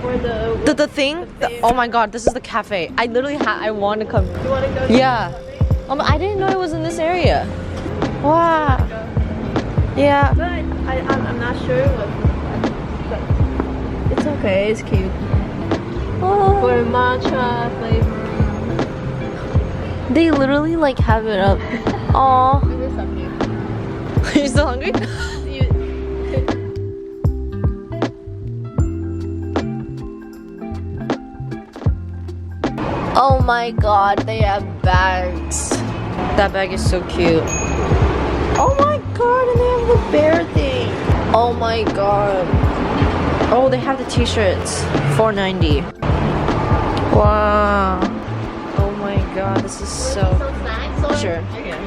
for The thing? Oh my god, this is the cafe. I literally I want to come. You want to go? Yeah. I didn't know it was in this area. Wow. Yeah. But I'm not sure what. But it's okay. It's cute. Oh. For matcha flavor. They literally like have it up. Aw. This is so cute. Are you still hungry? Oh my god, they have bags. That bag is so cute. Oh my god, and they have the bear thing. Oh my god. Oh, they have the t-shirts. $4.90. Wow. Oh my god, this is so... Sure. Okay.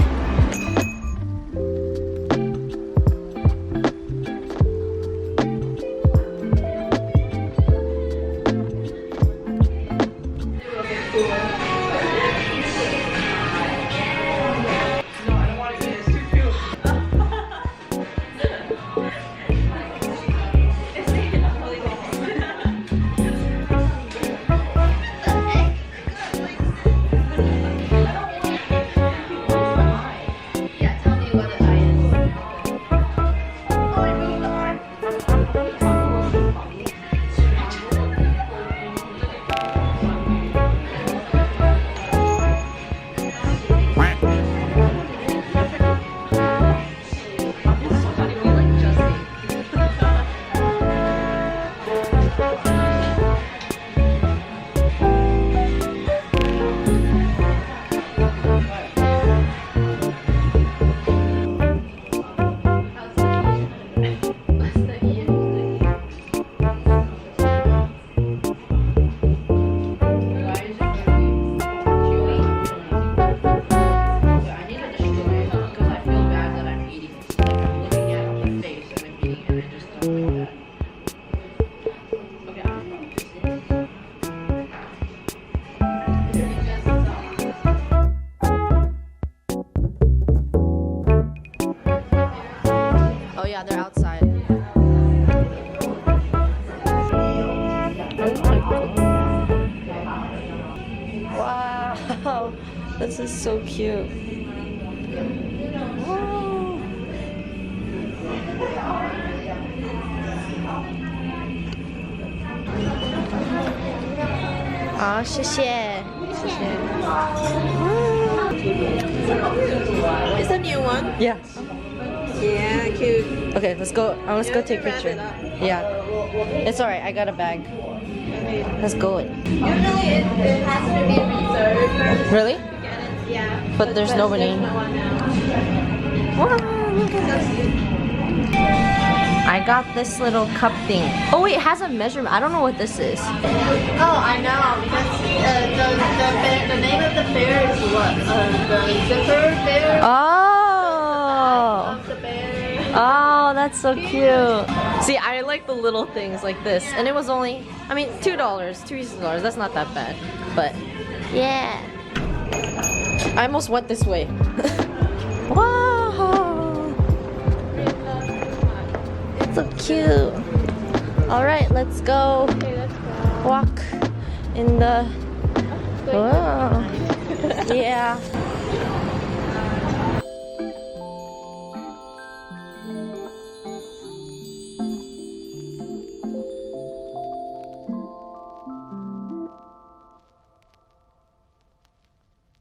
Oh yeah, they're outside. Wow, this is so cute. Wow. Ah, 谢谢，谢谢。 It's a new one. Yeah. Yeah, cute. Okay, let's go. Let's go take a picture. Yeah. It's alright. I got a bag. Let's go. Usually it has to be reserved. Really? Yeah. But there's nobody. There's no one now. Wow, look at this. I got this little cup thing. Oh wait, it has a measurement. I don't know what this is. Oh, I know, because the name of the fair is what? The zipper fair Oh. of the bear. Oh, that's so cute. See, I like the little things like this. And it was only, I mean, $2, $2. That's not that bad. But, yeah. I almost went this way. Wow. It's so cute. Alright, let's go. Okay, let's go. Walk in the... Wow. Yeah.